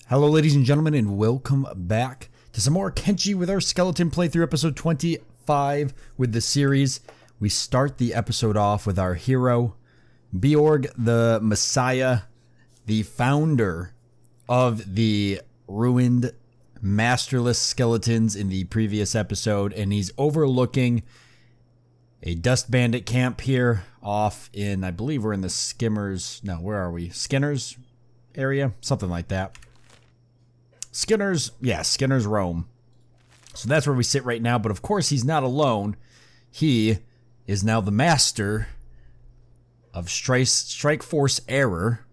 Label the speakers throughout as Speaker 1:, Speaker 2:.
Speaker 1: Hello ladies and gentlemen, and welcome back to some more Kenshi with our skeleton playthrough, episode 25 with the series. We start the episode off with our hero, Bjorg the Messiah, the founder of the ruined masterless skeletons in the previous episode, and he's overlooking a dust bandit camp here off in, I believe we're in the where are we? Skinner's area? Something like that. Skinner's Rome. So that's where we sit right now, but of course he's not alone. He is now the master of Strike Force Error,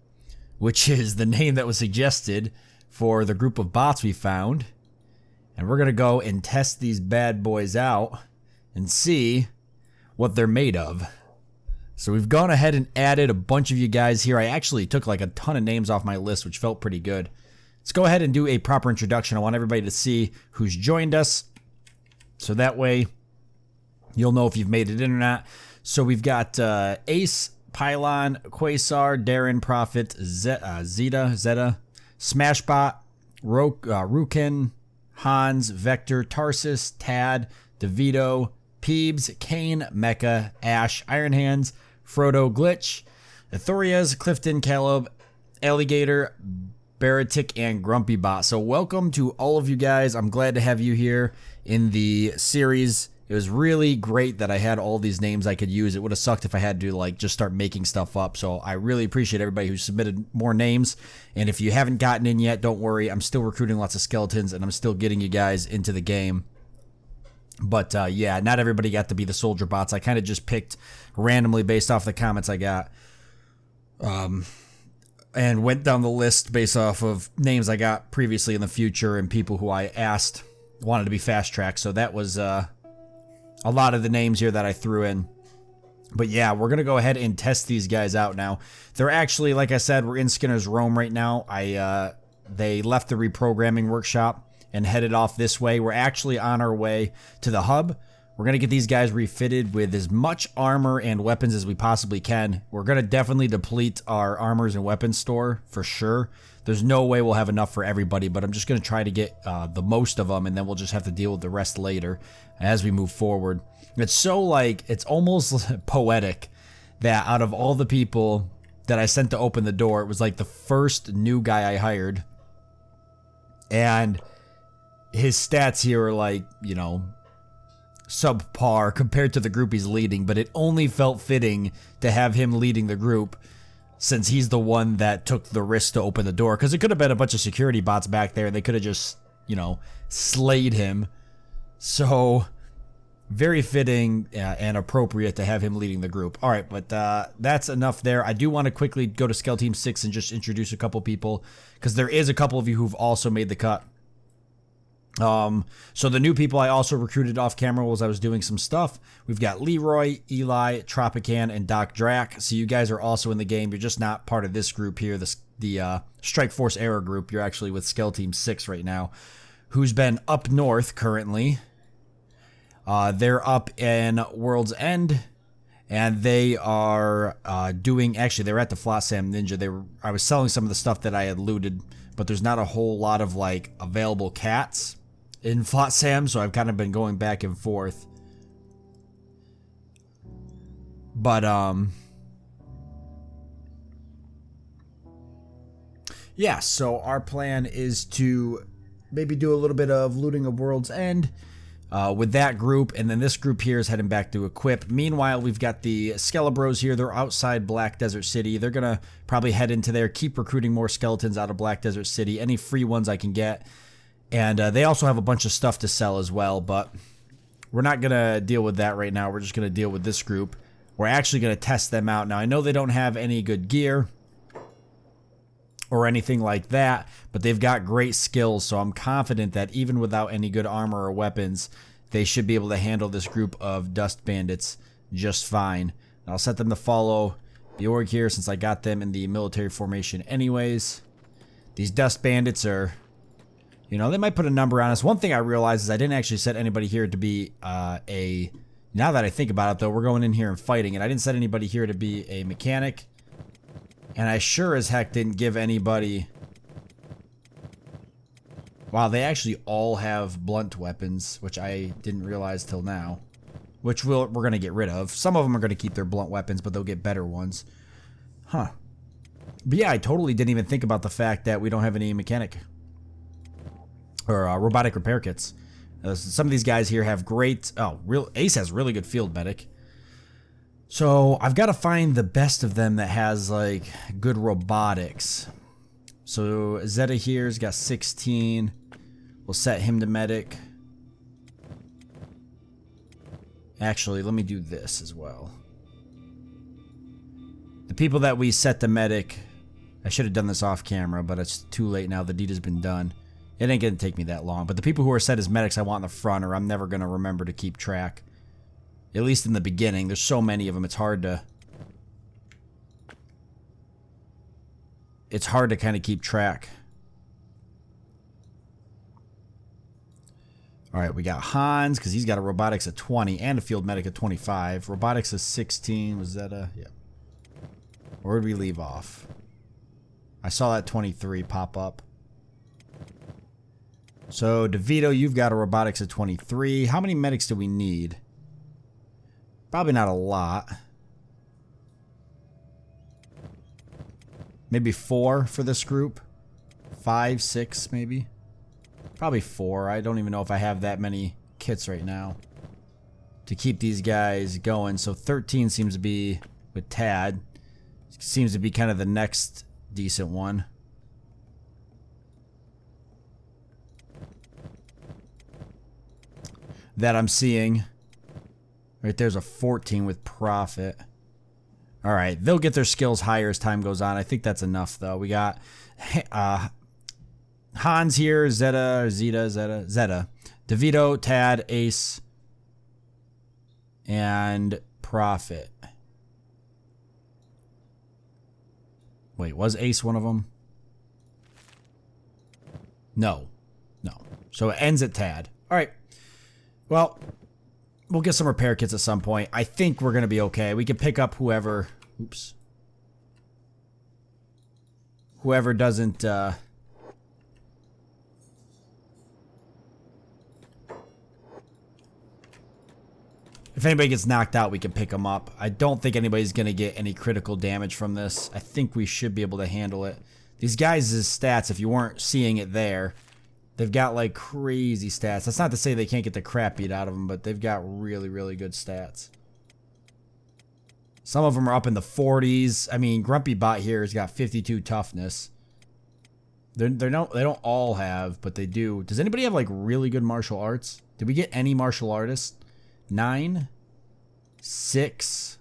Speaker 1: which is the name that was suggested for the group of bots we found. And we're going to go and test these bad boys out and see what they're made of. So we've gone ahead and added a bunch of you guys here. I actually took like a ton of names off my list, which felt pretty good. Let's go ahead and do a proper introduction. I want everybody to see who's joined us, so that way you'll know if you've made it in or not. So we've got Ace, Pylon, Quasar, Darren, Prophet, Zeta, Smashbot, Rukin, Hans, Vector, Tarsus, Tad, DeVito, Peebs, Kane, Mecha, Ash, Iron Hands, Frodo, Glitch, Ethorias, Clifton, Caleb, Alligator, Baratic, and Grumpy Bot. So welcome to all of you guys. I'm glad to have you here in the series. It was really great that I had all these names I could use. It would have sucked if I had to like just start making stuff up. So I really appreciate everybody who submitted more names. And if you haven't gotten in yet, don't worry. I'm still recruiting lots of skeletons and I'm still getting you guys into the game. But yeah, not everybody got to be the soldier bots. I kind of just picked randomly based off the comments I got. And went down the list based off of names I got previously in the future and people who I asked wanted to be fast-tracked. So that was a lot of the names here that I threw in. But yeah, we're going to go ahead and test these guys out now. They're actually, like I said, we're in Skinner's Rome right now. They left the reprogramming workshop and headed off this way. We're actually on our way to the hub. We're going to get these guys refitted with as much armor and weapons as we possibly can. We're going to definitely deplete our armors and weapons store for sure. There's no way we'll have enough for everybody, but I'm just going to try to get the most of them, and then we'll just have to deal with the rest later as we move forward. It's so like, it's almost poetic that out of all the people that I sent to open the door, it was like the first new guy I hired. And his stats here are like, you know, subpar compared to the group he's leading, but it only felt fitting to have him leading the group since he's the one that took the risk to open the door, because it could have been a bunch of security bots back there and they could have just, you know, slayed him. So very fitting and appropriate to have him leading the group. All right, but that's enough there. I do want to quickly go to Skell Team 6 and just introduce a couple people, because there is a couple of you who've also made the cut. So the new people I also recruited off camera as I was doing some stuff. We've got Leroy, Eli, Tropican, and Doc Drac. So you guys are also in the game. You're just not part of this group here, the Strike Force Error group. You're actually with Skell Team 6 right now, who's been up north currently. They're up in World's End, and they are actually they're at the Flotsam Ninja. I was selling some of the stuff that I had looted, but there's not a whole lot of like available cats in Flotsam, so I've kind of been going back and forth. But yeah, so our plan is to maybe do a little bit of looting of World's End with that group, and then this group here is heading back to equip. Meanwhile, we've got the Skelebros here. They're outside Black Desert City. They're gonna probably head into there, keep recruiting more skeletons out of Black Desert City, any free ones I can get. And they also have a bunch of stuff to sell as well, but we're not gonna deal with that right now. We're just gonna deal with this group. We're actually gonna test them out. Now, I know they don't have any good gear or anything like that, but they've got great skills, so I'm confident that even without any good armor or weapons, they should be able to handle this group of dust bandits just fine. I'll set them to follow the org here since I got them in the military formation anyways. These dust bandits are, you know, they might put a number on us. One thing I realized is I didn't actually set anybody here to be now that I think about it though, we're going in here and fighting, and I didn't set anybody here to be a mechanic. And I sure as heck didn't give anybody Wow, they actually all have blunt weapons, which I didn't realize till now. Which we're going to get rid of. Some of them are going to keep their blunt weapons, but they'll get better ones. Huh. But yeah, I totally didn't even think about the fact that we don't have any mechanic or robotic repair kits. Some of these guys here have great... Oh, Ace has really good field medic. So I've got to find the best of them that has like good robotics. So Zeta here's got 16. We'll set him to medic. Actually, let me do this as well. The people that we set to medic... I should have done this off camera, but it's too late now. The deed has been done. It ain't going to take me that long. But the people who are set as medics I want in the front, or I'm never going to remember to keep track. At least in the beginning. There's so many of them, it's hard to... It's hard to kind of keep track. Alright, we got Hans, because he's got a robotics at 20, and a field medic at 25. Robotics is 16. Was that a... Yeah. Where did we leave off? I saw that 23 pop up. So, DeVito, you've got a robotics at 23. How many medics do we need? Probably not a lot. Maybe 4 for this group. 5, 6 maybe. Probably 4. I don't even know if I have that many kits right now to keep these guys going. So 13 seems to be with Tad. Seems to be kind of the next decent one. That I'm seeing. Right there's a 14 with Profit. Alright, they'll get their skills higher as time goes on. I think that's enough, though. We got Hans here, Zeta, DeVito, Tad, Ace, and Profit. Wait, was Ace one of them? No. No. So it ends at Tad. Alright. Well, we'll get some repair kits at some point. I think we're going to be okay. We can pick up whoever... Oops. Whoever doesn't... If anybody gets knocked out, we can pick them up. I don't think anybody's going to get any critical damage from this. I think we should be able to handle it. These guys' stats, if you weren't seeing it there... They've got like crazy stats. That's not to say they can't get the crap beat out of them, but they've got really, really good stats. Some of them are up in the 40s. I mean, Grumpy Bot here has got 52 toughness. They don't all have, but they do. Does anybody have like really good martial arts? Did we get any martial artists? 9, 6.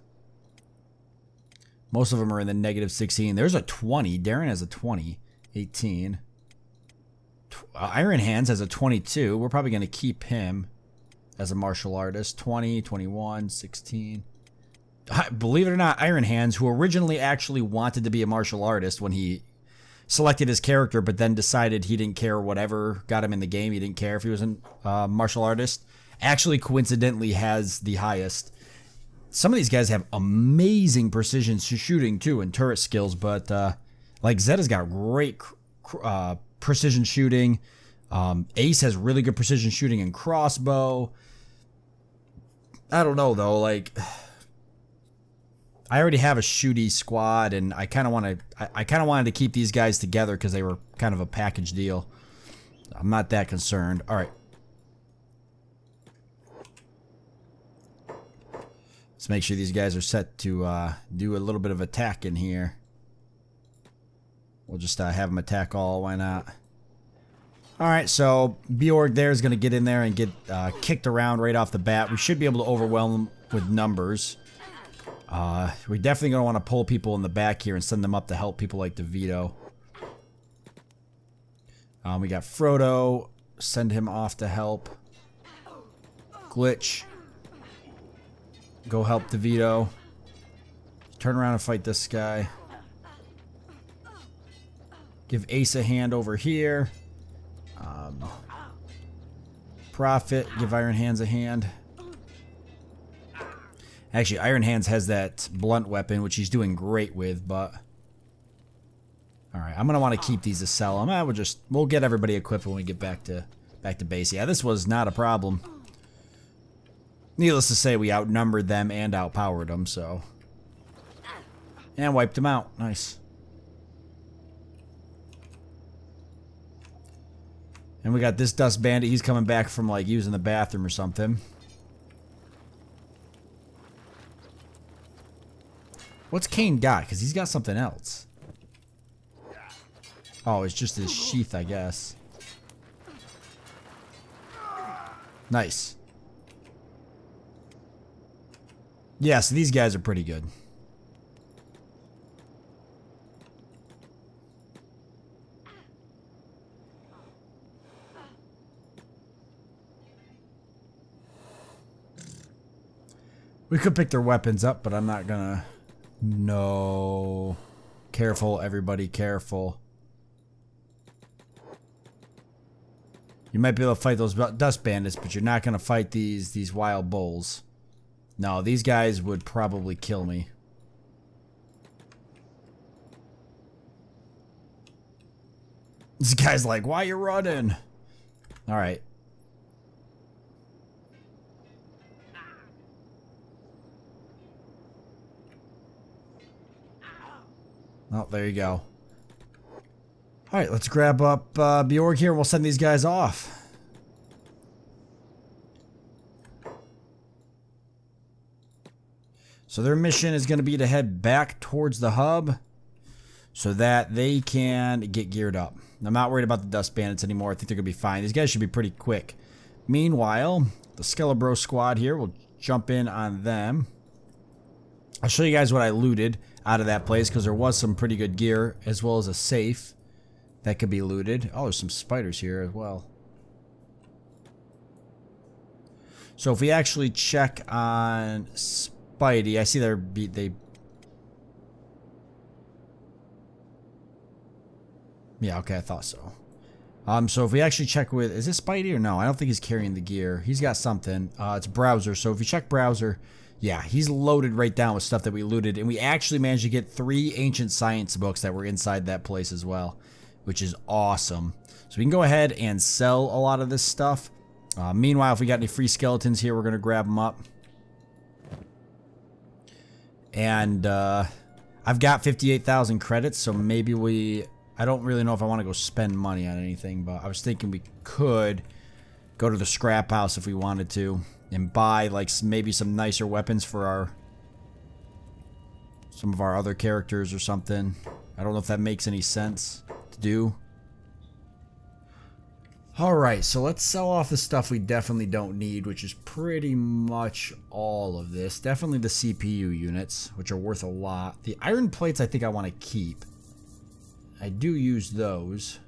Speaker 1: Most of them are in the negative 16. There's a 20. Darren has a 20. 18. Iron Hands has a 22. We're probably going to keep him as a martial artist. 20, 21, 16. Believe it or not, Iron Hands, who originally actually wanted to be a martial artist when he selected his character, but then decided he didn't care whatever got him in the game. He didn't care if he was a martial artist. Actually, coincidentally, has the highest. Some of these guys have amazing precision shooting, too, and turret skills, but like Zeta's got great... precision shooting. Ace has really good precision shooting and crossbow. I don't know though, like I already have a shooty squad and I kind of want to I kind of wanted to keep these guys together cuz they were kind of a package deal. I'm not that concerned. All right. Let's make sure these guys are set to do a little bit of attack in here. We'll just have them attack all, why not? Alright, so Bjorg there is going to get in there and get kicked around right off the bat. We should be able to overwhelm them with numbers. We definitely going to want to pull people in the back here and send them up to help people like DeVito. We got Frodo. Send him off to help. Glitch. Go help DeVito. Turn around and fight this guy. Give Ace a hand over here. Profit. Give Iron Hands a hand. Actually, Iron Hands has that blunt weapon, which he's doing great with, but... Alright, I'm going to want to keep these to sell them. We'll get everybody equipped when we get back to base. Yeah, this was not a problem. Needless to say, we outnumbered them and outpowered them, so. And wiped them out. Nice. And we got this dust bandit. He's coming back from, like, using the bathroom or something. What's Kane got? Because he's got something else. Oh, it's just his sheath, I guess. Nice. Yeah, so these guys are pretty good. We could pick their weapons up, but I'm not gonna. No. Careful, everybody, careful. You might be able to fight those dust bandits, but you're not going to fight these wild bulls. No, these guys would probably kill me. This guy's like, why you running? Alright. Oh, there you go. Alright, let's grab up Bjorg here and we'll send these guys off. So their mission is going to be to head back towards the hub so that they can get geared up. I'm not worried about the dust bandits anymore. I think they're going to be fine. These guys should be pretty quick. Meanwhile, the Skelebro squad here will jump in on them. I'll show you guys what I looted out of that place because there was some pretty good gear as well as a safe that could be looted. Oh, there's some spiders here as well. So if we actually check on Spidey, I see yeah, okay, I thought so. So if we actually check with, is this Spidey or no? I don't think he's carrying the gear. He's got something. It's Browser. So if you check Browser, yeah, he's loaded right down with stuff that we looted, and we actually managed to get 3 ancient science books that were inside that place as well, which is awesome. So we can go ahead and sell a lot of this stuff. Meanwhile, if we got any free skeletons here, we're going to grab them up. And I've got 58,000 credits, so maybe I don't really know if I want to go spend money on anything, but I was thinking we could go to the scrap house if we wanted to and buy like maybe some nicer weapons for some of our other characters or something. I don't know if that makes any sense to do. Alright, so let's sell off the stuff we definitely don't need, which is pretty much all of this. Definitely the CPU units, which are worth a lot. The iron plates I think I want to keep. I do use those.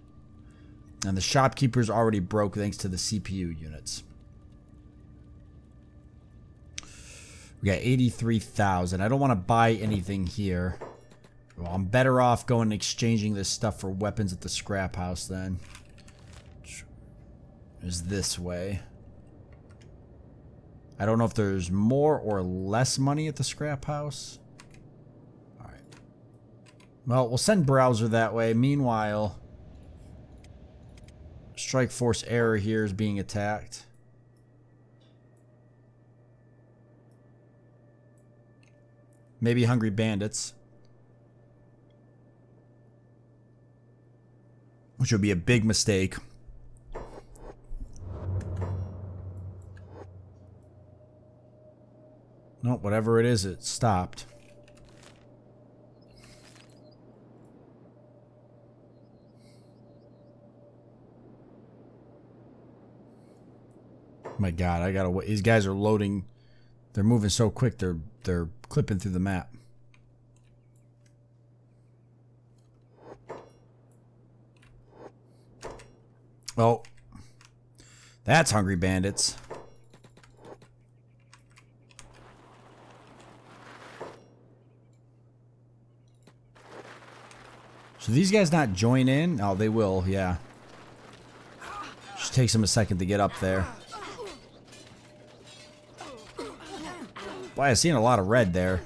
Speaker 1: And the shopkeeper's already broke thanks to the CPU units. We got 83,000. I don't want to buy anything here. Well, I'm better off going and exchanging this stuff for weapons at the scrap house then. Is this way. I don't know if there's more or less money at the scrap house. Alright. Well, we'll send Browser that way. Meanwhile, Strike Force Error here is being attacked. Maybe Hungry Bandits. Which would be a big mistake. No, whatever it is, it stopped. My God, I gotta wait. These guys are loading. They're moving so quick. They're clipping through the map. Oh, that's Hungry Bandits. So these guys not join in? Oh, they will, yeah. Just takes them a second to get up there. Boy, I've seen a lot of red there.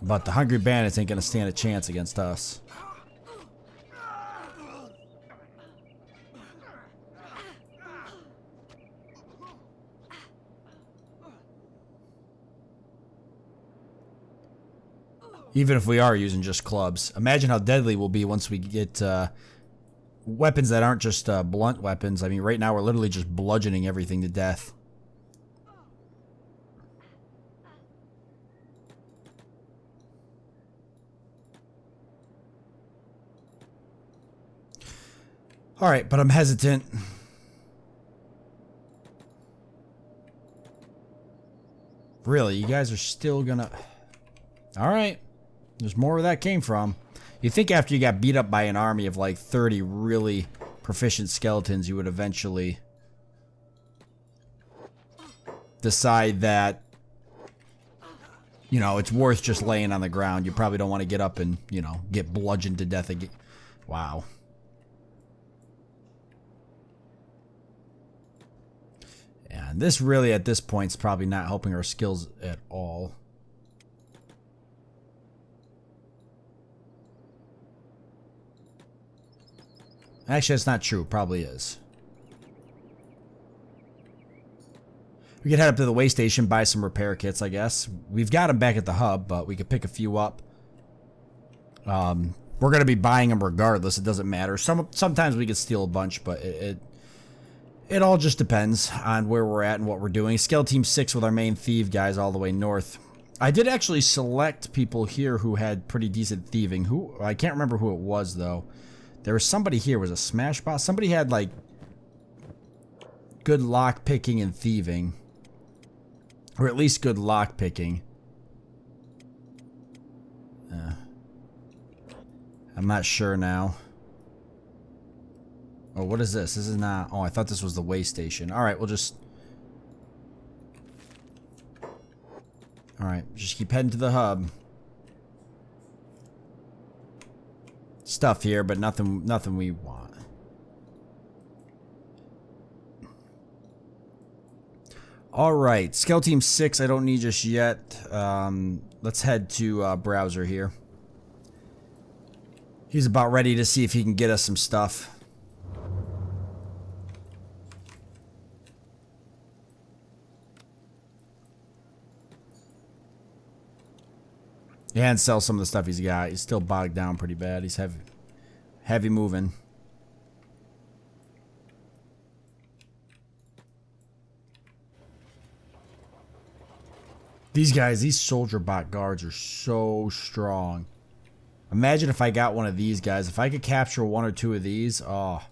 Speaker 1: But the Hungry Bandits ain't gonna stand a chance against us. Even if we are using just clubs. Imagine how deadly we'll be once we get weapons that aren't just blunt weapons. I mean, right now we're literally just bludgeoning everything to death. Alright, but I'm hesitant. Really, you guys are still gonna... Alright. There's more where that came from. You think after you got beat up by an army of like 30 really proficient skeletons, you would eventually decide that, you know, it's worth just laying on the ground. You probably don't want to get up and, you know, get bludgeoned to death again. Wow. And this really, at this point, is probably not helping our skills at all. Actually, that's not true. Probably is. We could head up to the way station, buy some repair kits, I guess. We've got them back at the hub, but we could pick a few up. We're going to be buying them regardless. It doesn't matter. Sometimes we could steal a bunch, but it all just depends on where we're at and what we're doing. Skeleton Team 6 with our main thief guys all the way north. I did actually select people here who had pretty decent thieving. I can't remember who it was, though. There was somebody here. Was a smash boss? Somebody had, like, good lock picking and thieving. Or at least good lock picking. I'm not sure now. Oh, what is this? This is not... Oh, I thought this was the way station. Alright, we'll just... Alright, just keep heading to the hub. Stuff here, but nothing we want. Alright, Skeleton Team 6 I don't need just yet. Let's head to Browser here. He's about ready to see if he can get us some stuff. And sell some of the stuff he's got. He's still bogged down pretty bad. He's heavy moving. These guys, these soldier bot guards are so strong. Imagine if I got one of these guys. If I could capture one or two of these, oh.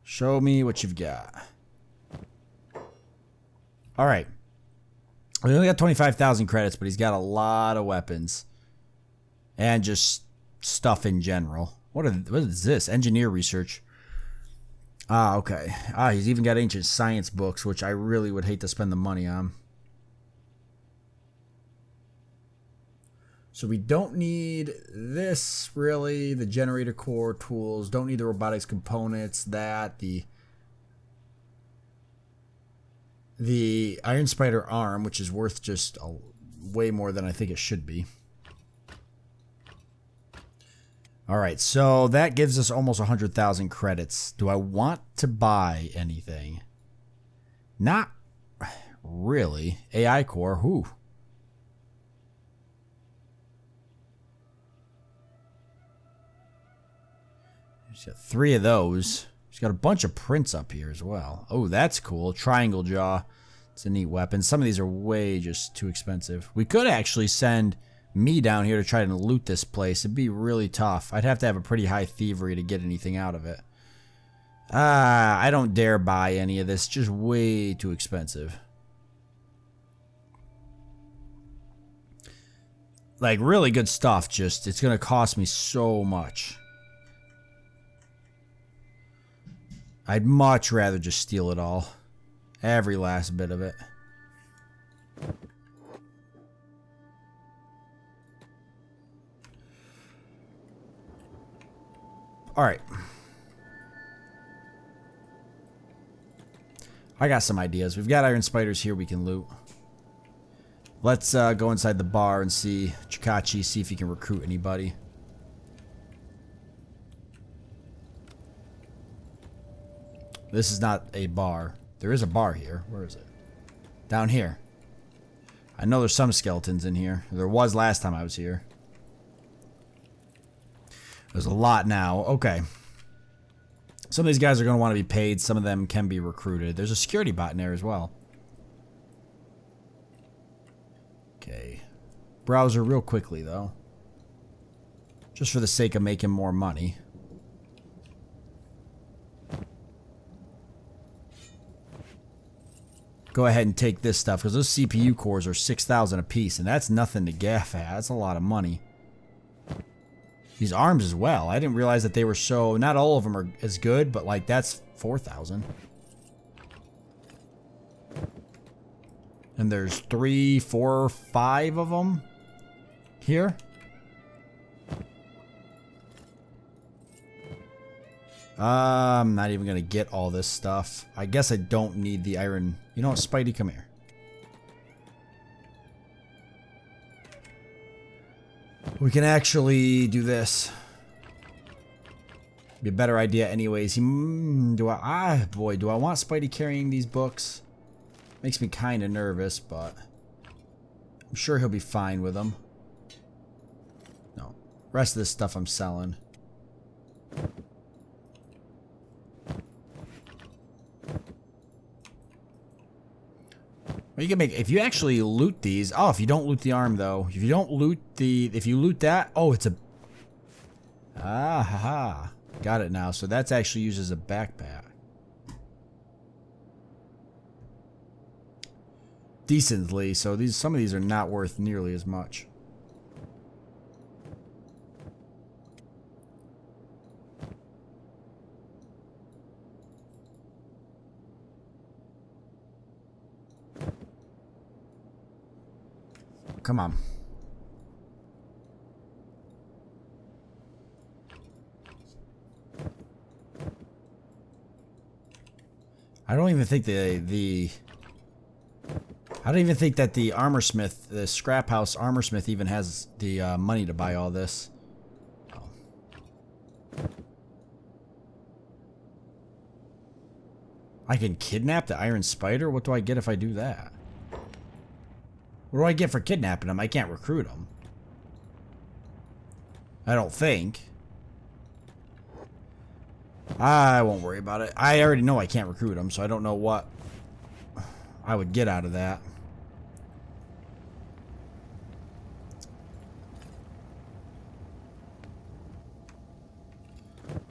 Speaker 1: Show me what you've got. Alright. We only got 25,000 credits, but he's got a lot of weapons. And just stuff in general. What is this? Engineer research. Ah, okay. Ah, he's even got ancient science books, which I really would hate to spend the money on. So we don't need this, really. The generator core tools. Don't need the robotics components. The Iron Spider arm, which is worth just way more than I think it should be. Alright, so that gives us almost 100,000 credits. Do I want to buy anything? Not really. AI core, whew. He's got 3 of those. He's got a bunch of prints up here as well. Oh, that's cool. Triangle jaw. It's a neat weapon. Some of these are way just too expensive. We could actually send me down here to try to loot this place. It'd be really tough. I'd have to have a pretty high thievery to get anything out of it. I don't dare buy any of this. Just way too expensive. Like, really good stuff. Just, it's going to cost me so much. I'd much rather just steal it all. Every last bit of it. Alright. I got some ideas. We've got iron spiders here we can loot. Let's go inside the bar and see Chikachi, see if he can recruit anybody. This is not a bar. There is a bar here. Where is it? Down here. I know there's some skeletons in here. There was last time I was here. There's a lot now. Okay. Some of these guys are going to want to be paid. Some of them can be recruited. There's a security bot in there as well. Okay. Browser real quickly, though. Just for the sake of making more money. Go ahead and take this stuff, because those CPU cores are 6,000 a piece, and that's nothing to gaff at. That's a lot of money. These arms as well. I didn't realize that they were so... Not all of them are as good, but like that's 4,000. And there's 3, 4, 5 of them here. I'm not even gonna get all this stuff. I guess I don't need the iron. You know what, Spidey, come here. We can actually do this. Be a better idea anyways. Do I want Spidey carrying these books? Makes me kind of nervous, but I'm sure he'll be fine with them. No. Rest of this stuff I'm selling. You can make, if you actually loot these. Oh, if you don't loot the arm though. If you don't loot the, if you loot that, oh, it's a, ah, haha. Got it now. So that's actually used as a backpack. Decently. So these, some of these are not worth nearly as much. Come on. I don't even think I don't even think that the armor smith, the scrap house armor smith, even has the money to buy all this. Oh. I can kidnap the iron spider? What do I get if I do that? What do I get for kidnapping him? I can't recruit him. I don't think. I won't worry about it. I already know I can't recruit him, so I don't know what I would get out of that.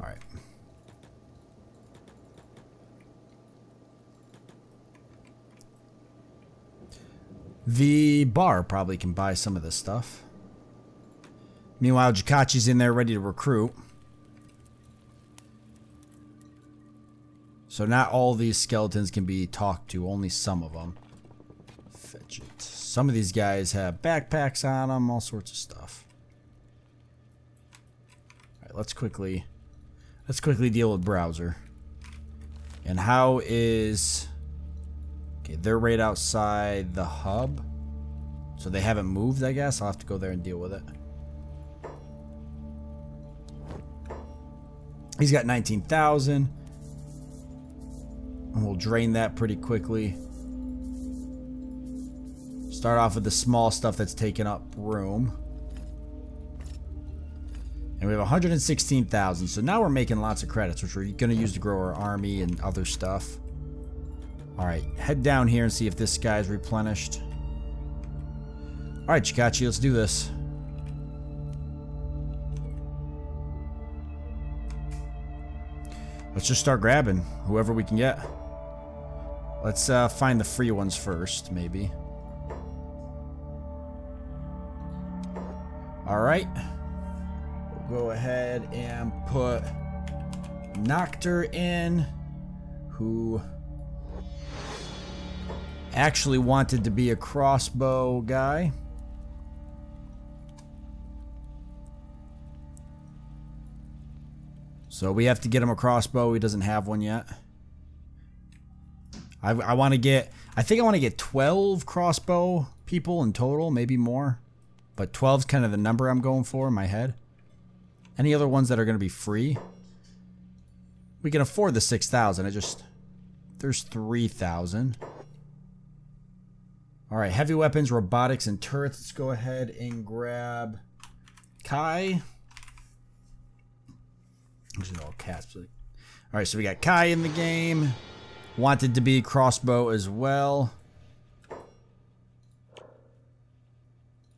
Speaker 1: Alright. The bar probably can buy some of this stuff. Meanwhile, Jikachi's in there ready to recruit. So not all these skeletons can be talked to, only some of them. Fetch it. Some of these guys have backpacks on them, all sorts of stuff. Alright, let's quickly deal with browser. And how is... Okay, they're right outside the hub. So they haven't moved, I guess. I'll have to go there and deal with it. He's got 19,000. And we'll drain that pretty quickly. Start off with the small stuff that's taking up room. And we have 116,000. So now we're making lots of credits, which we're going to use to grow our army and other stuff. Alright, head down here and see if this guy's replenished. Alright, Chikachi, let's do this. Let's just start grabbing whoever we can get. Let's find the free ones first, maybe. Alright. We'll go ahead and put Noctur in, who actually wanted to be a crossbow guy. So we have to get him a crossbow. He doesn't have one yet. I want to get, I think I want to get 12 crossbow people in total, maybe more. But 12 is kind of the number I'm going for in my head. Any other ones that are going to be free? We can afford the 6,000. There's 3,000. All right, heavy weapons, robotics, and turrets. Let's go ahead and grab Kai. These are all cats. All right, so we got Kai in the game. Wanted to be crossbow as well.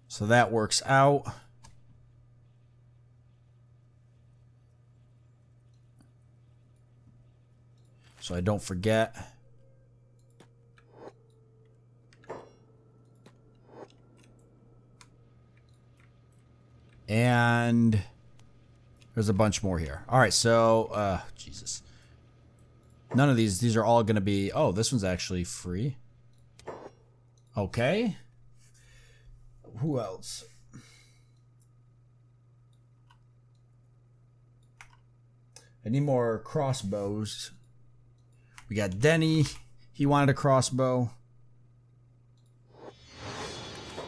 Speaker 1: So that works out. So I don't forget. And there's a bunch more here. All right, so Jesus. None of these are all going to be, oh, this one's actually free. Okay. Who else? I need more crossbows. We got Denny. He wanted a crossbow.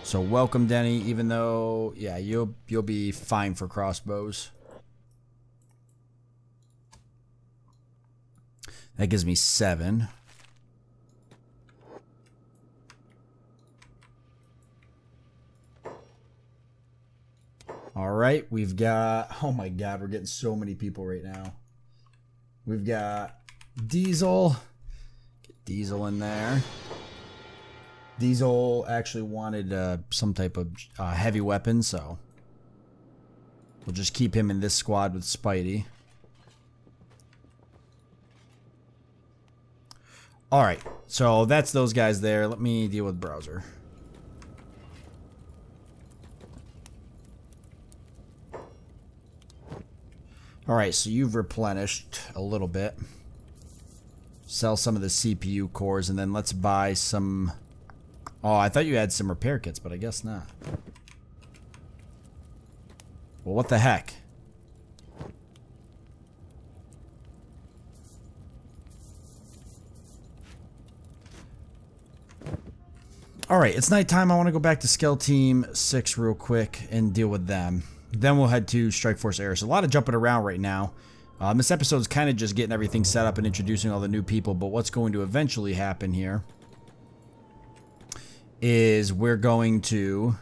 Speaker 1: So welcome, Denny, even though, yeah, you'll be fine for crossbows. That gives me 7. All right, we've got, oh my God, we're getting so many people right now. We've got Diesel. Get Diesel in there. Diesel actually wanted some type of heavy weapon, so we'll just keep him in this squad with Spidey. Alright, so that's those guys there. Let me deal with browser. Alright, so you've replenished a little bit. Sell some of the CPU cores, and then let's buy some... Oh, I thought you had some repair kits, but I guess not. Well, what the heck? Alright, it's nighttime. I want to go back to Skell Team 6 real quick and deal with them. Then we'll head to Strike Force Air. So a lot of jumping around right now. This episode is kind of just getting everything set up and introducing all the new people, but what's going to eventually happen here is we're going to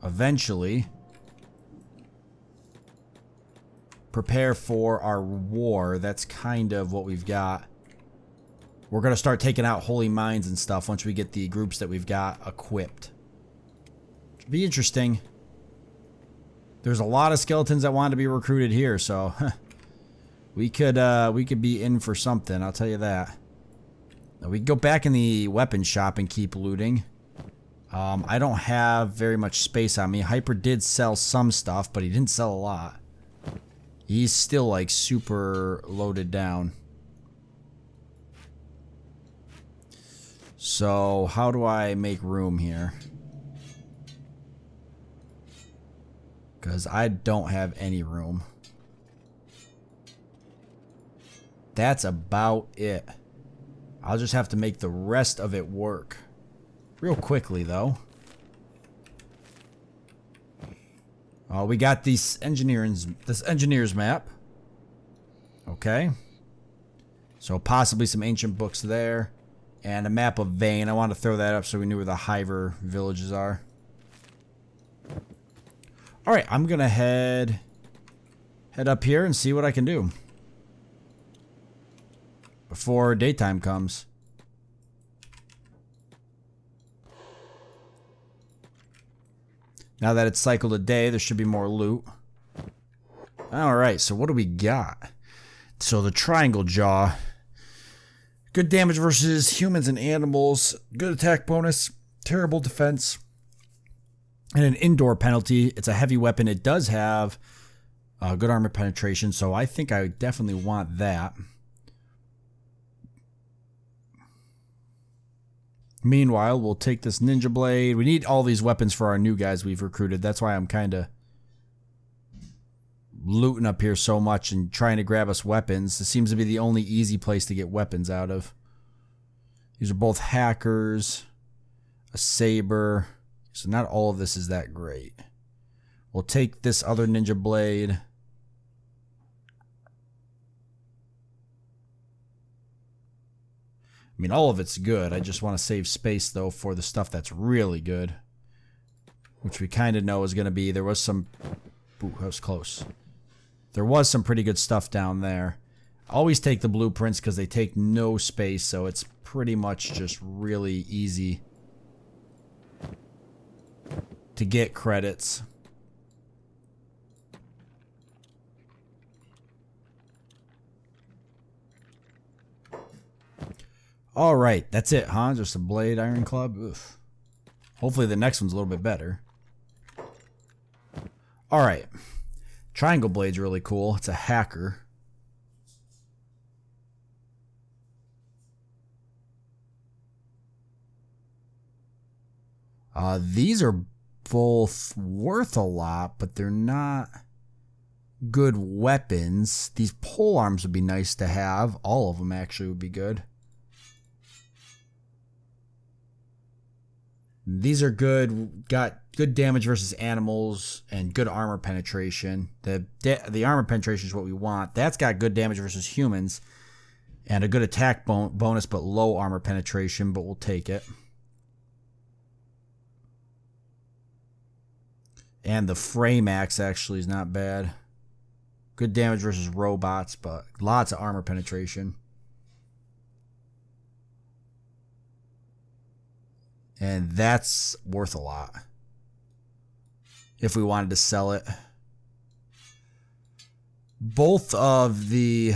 Speaker 1: eventually prepare for our war. That's kind of what we've got. We're going to start taking out holy mines and stuff once we get the groups that we've got equipped. Should be interesting. There's a lot of skeletons that want to be recruited here, so we could be in for something, I'll tell you that. Now, we can go back in the weapon shop and keep looting. I don't have very much space on me. Hyper did sell some stuff, but he didn't sell a lot. He's still like super loaded down. So how do I make room here? Because I don't have any room. That's about it. I'll just have to make the rest of it work. Real quickly, though. We got this engineer's map. Okay. So possibly some ancient books there. And a map of Vane. I want to throw that up so we knew where the Hiver villages are. Alright, I'm going to head up here and see what I can do before daytime comes. Now that it's cycled a day, there should be more loot. Alright, so what do we got? So the triangle jaw. Good damage versus humans and animals. Good attack bonus. Terrible defense. And an indoor penalty. It's a heavy weapon. It does have good armor penetration, so I think I definitely want that. Meanwhile, we'll take this ninja blade. We need all these weapons for our new guys we've recruited. That's why I'm kind of looting up here so much and trying to grab us weapons. This seems to be the only easy place to get weapons out of. These are both hackers. A saber. So not all of this is that great. We'll take this other ninja blade. I mean, all of it's good. I just want to save space, though, for the stuff that's really good. Which we kind of know is going to be... There was some... Ooh, that was close. There was some pretty good stuff down there. Always take the blueprints because they take no space, so it's pretty much just really easy to get credits. Alright, that's it, huh? Just a blade iron club? Oof. Hopefully the next one's a little bit better. Alright. Triangle blade's really cool. It's a hacker. These are both worth a lot, but they're not good weapons. These pole arms would be nice to have. All of them actually would be good. These are good. Got good damage versus animals and good armor penetration. The armor penetration is what we want. That's got good damage versus humans and a good attack bonus, but low armor penetration, but we'll take it. And the frame axe actually is not bad. Good damage versus robots, but lots of armor penetration. And that's worth a lot. If we wanted to sell it. Both of the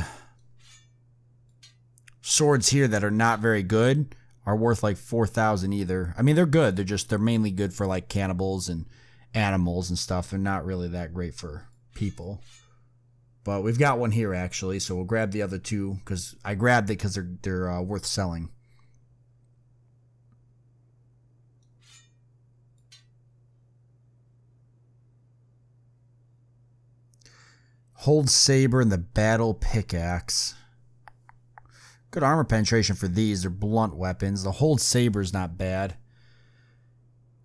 Speaker 1: swords here that are not very good are worth like 4,000 either. I mean, they're good. They're mainly good for like cannibals and animals and stuff. They're not really that great for people. But we've got one here actually, so we'll grab the other two because I grabbed it because they're worth selling. Hold saber and the battle pickaxe. Good armor penetration for these. They're blunt weapons. The hold saber is not bad.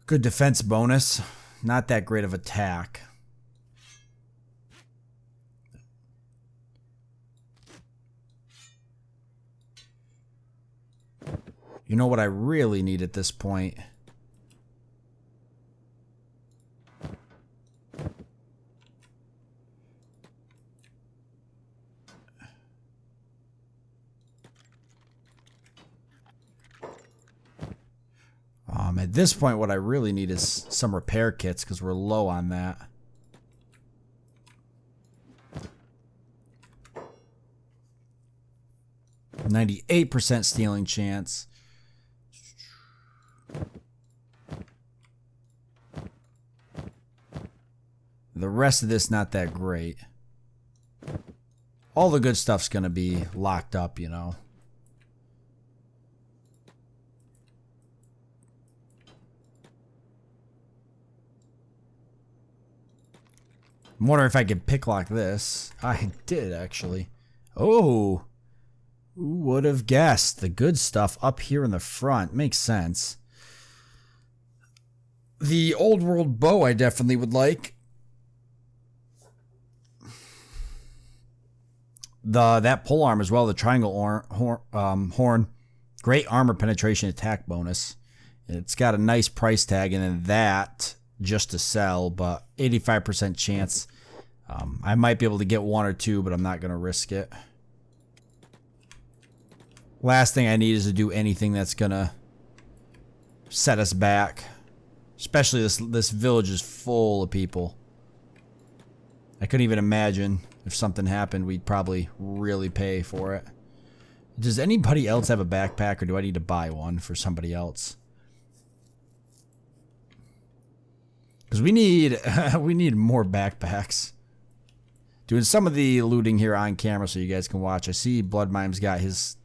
Speaker 1: Good defense bonus. Not that great of attack. You know what I really need at this point? At this point, what I really need is some repair kits because we're low on that. %98 stealing chance. The rest of this not that great. All the good stuff's gonna be locked up, you know. I'm wondering if I could picklock this. I did, actually. Oh! Who would have guessed? The good stuff up here in the front. Makes sense. The old world bow I definitely would like. That polearm as well, the triangle horn. Great armor penetration attack bonus. It's got a nice price tag, and then that just to sell, but 85% chance. I might be able to get one or two, but I'm not going to risk it. Last thing I need is to do anything that's going to set us back. Especially this village is full of people. I couldn't even imagine if something happened, we'd probably really pay for it. Does anybody else have a backpack, or do I need to buy one for somebody else? Because we need more backpacks. Doing some of the looting here on camera so you guys can watch. I see Blood Mime's got his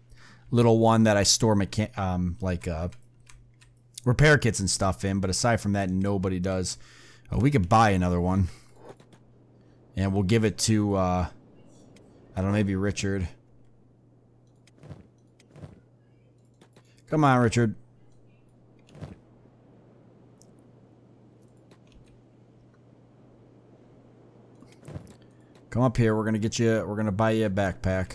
Speaker 1: little one that I store repair kits and stuff in, but aside from that, nobody does. We could buy another one, and we'll give it to I don't know, maybe Richard. Come on, Richard. Come up here. We're gonna get you. We're gonna buy you a backpack.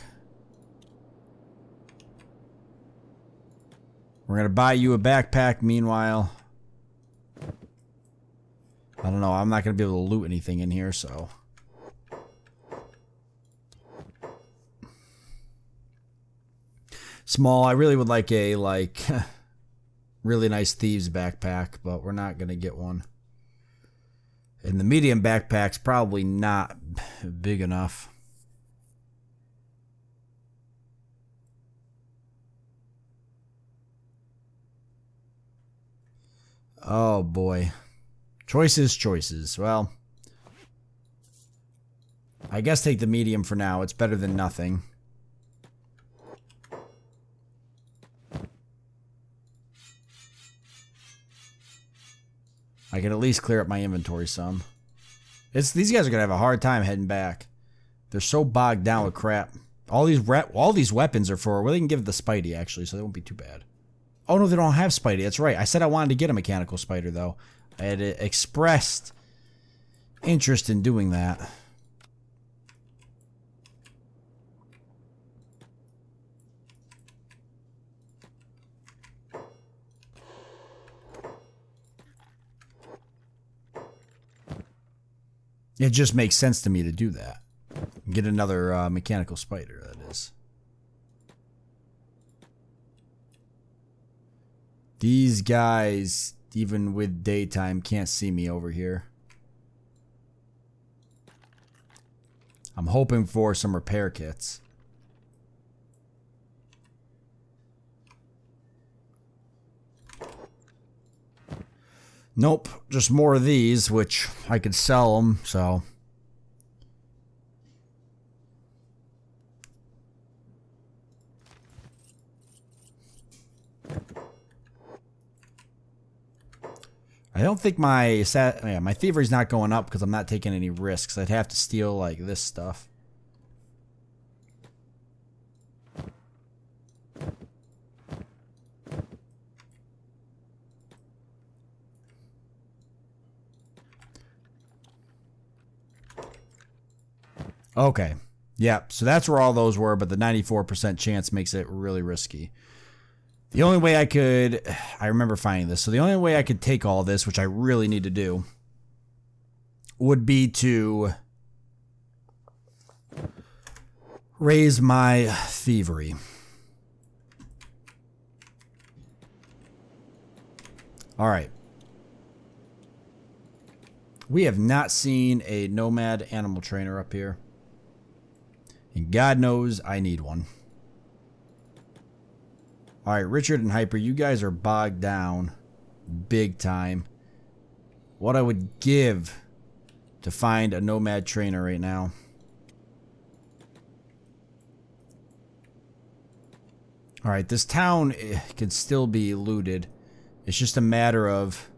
Speaker 1: We're gonna buy you a backpack. Meanwhile, I don't know. I'm not gonna be able to loot anything in here, so. Small. I really would like a really nice thieves backpack, but we're not gonna get one. And the medium backpack's probably not big enough. Oh boy. Choices, choices. Well, I guess take the medium for now. It's better than nothing. I can at least clear up my inventory some. These guys are gonna have a hard time heading back. They're so bogged down with crap. All these weapons are for. Well, they can give it the Spidey actually, so they won't be too bad. Oh no, they don't have Spidey. That's right. I said I wanted to get a mechanical spider though. I had expressed interest in doing that. It just makes sense to me to do that. Get another mechanical spider, that is. These guys, even with daytime, can't see me over here. I'm hoping for some repair kits. Nope, just more of these, which I could sell them, so. I don't think my thievery's not going up because I'm not taking any risks. I'd have to steal like this stuff. Okay. Yeah, so that's where all those were, but the 94% chance makes it really risky. The only way I could... I remember finding this. So the only way I could take all this, which I really need to do, would be to raise my thievery. Alright. We have not seen a nomad animal trainer up here. And God knows I need one. Alright, Richard and Hyper, you guys are bogged down big time. What I would give to find a nomad trainer right now. Alright, this town can still be looted. It's just a matter of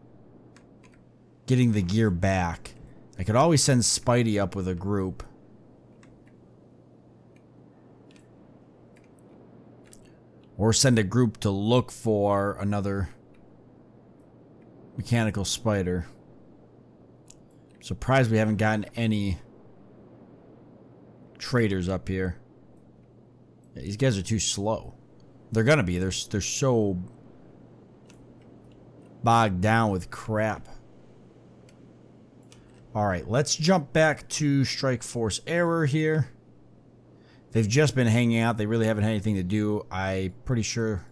Speaker 1: getting the gear back. I could always send Spidey up with a group. Or send a group to look for another mechanical spider. Surprised we haven't gotten any traders up here. Yeah, these guys are too slow. They're gonna be. They're so bogged down with crap. Alright, let's jump back to Strike Force Error here. They've just been hanging out. They really haven't had anything to do. I'm pretty sure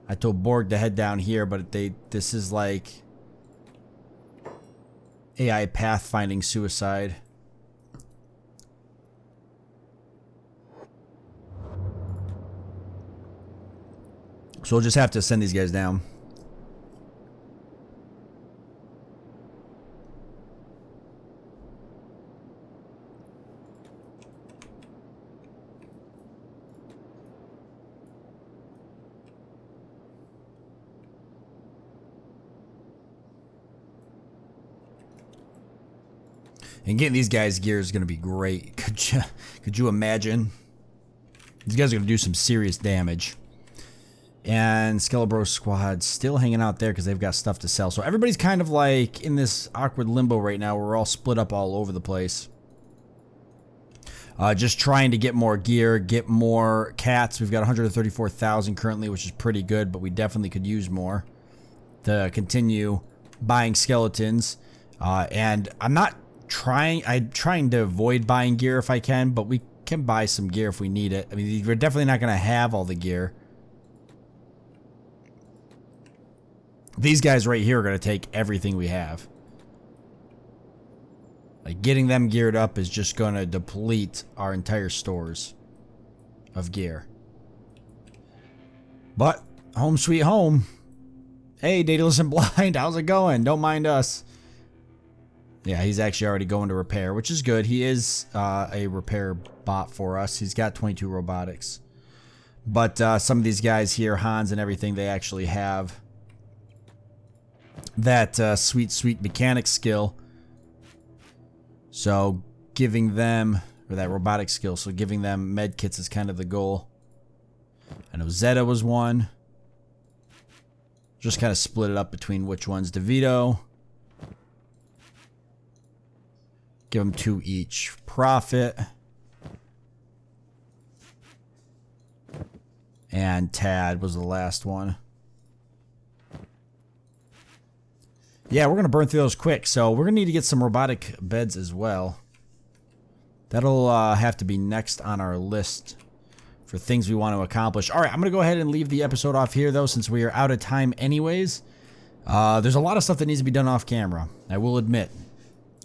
Speaker 1: I told Borg to head down here, but this is like AI pathfinding suicide. So we'll just have to send these guys down. And getting these guys' gear is going to be great. Could you imagine? These guys are going to do some serious damage. And Skelebro Squad still hanging out there because they've got stuff to sell. So everybody's kind of like in this awkward limbo right now. We're all split up all over the place. Just trying to get more gear, get more cats. We've got 134,000 currently, which is pretty good, but we definitely could use more to continue buying skeletons. And I'm trying to avoid buying gear if I can, but we can buy some gear if we need it. I mean, we're definitely not going to have all the gear. These guys right here are going to take everything we have. Like, getting them geared up is just going to deplete our entire stores of gear. But, home sweet home. Hey, Daedalus and Blind, how's it going? Don't mind us. Yeah, he's actually already going to repair, which is good. He is a repair bot for us. He's got 22 robotics. But some of these guys here, Hans and everything, they actually have that sweet mechanic skill. So giving them, or that robotic skill, so giving them med kits is kind of the goal. I know Zeta was one. Just kind of split it up between which ones. DeVito. Give them 2 each. Profit. And Tad was the last one. Yeah, we're going to burn through those quick. So we're going to need to get some robotic beds as well. That'll have to be next on our list for things we want to accomplish. All right, I'm going to go ahead and leave the episode off here, though, since we are out of time anyways. There's a lot of stuff that needs to be done off camera, I will admit.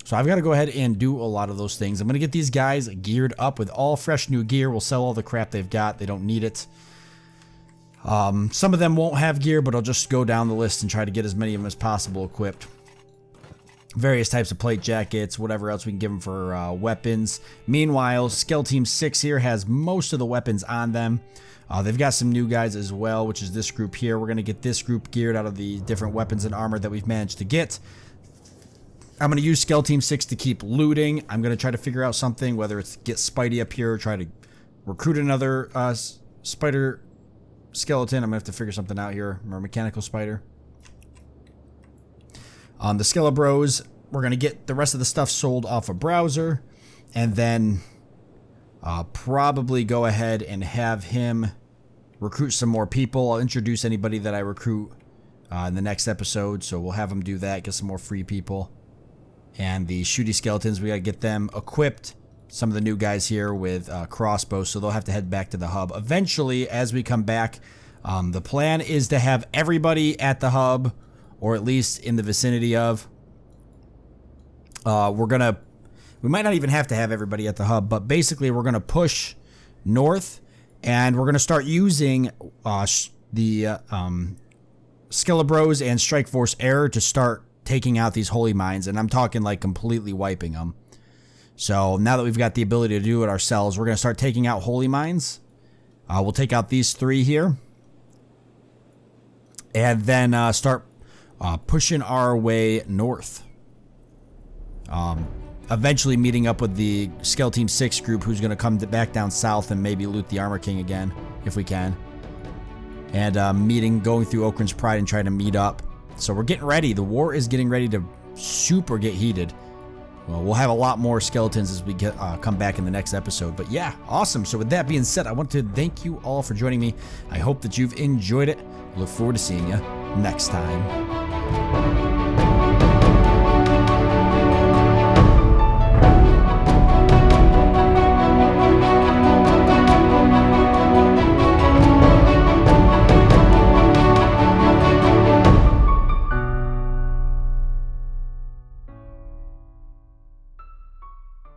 Speaker 1: So I've got to go ahead and do a lot of those things. I'm going to get these guys geared up with all fresh new gear. We'll sell all the crap they've got. They don't need it. Some of them won't have gear, but I'll just go down the list and try to get as many of them as possible equipped. Various types of plate jackets, whatever else we can give them for weapons. Meanwhile, Skell Team 6 here has most of the weapons on them. They've got some new guys as well, which is this group here. We're going to get this group geared out of the different weapons and armor that we've managed to get. I'm going to use Skell Team 6 to keep looting. I'm going to try to figure out something, whether it's get Spidey up here or try to recruit another spider skeleton. I'm going to have to figure something out here. Or mechanical spider. The Skelebros, we're going to get the rest of the stuff sold off a browser. And then probably go ahead and have him recruit some more people. I'll introduce anybody that I recruit in the next episode. So we'll have him do that, get some more free people. And the shooty skeletons, we got to get them equipped. Some of the new guys here with crossbows, so they'll have to head back to the hub. Eventually, as we come back, the plan is to have everybody at the hub, or at least in the vicinity of. We might not even have to have everybody at the hub, but basically we're going to push north, and we're going to start using the Skelebros and Strike Force Air to start taking out these holy mines, and I'm talking like completely wiping them. So now that we've got the ability to do it ourselves, we're going to start taking out holy mines. We'll take out these 3 here. And then start pushing our way north. Eventually meeting up with the Skell Team 6 group, who's going to come back down south and maybe loot the Armor King again, if we can. And going through Okrans Pride and trying to meet up. So we're getting ready. The war is getting ready to super get heated. Well, we'll have a lot more skeletons as we come back in the next episode. But yeah, awesome. So with that being said, I want to thank you all for joining me. I hope that you've enjoyed it. Look forward to seeing you next time.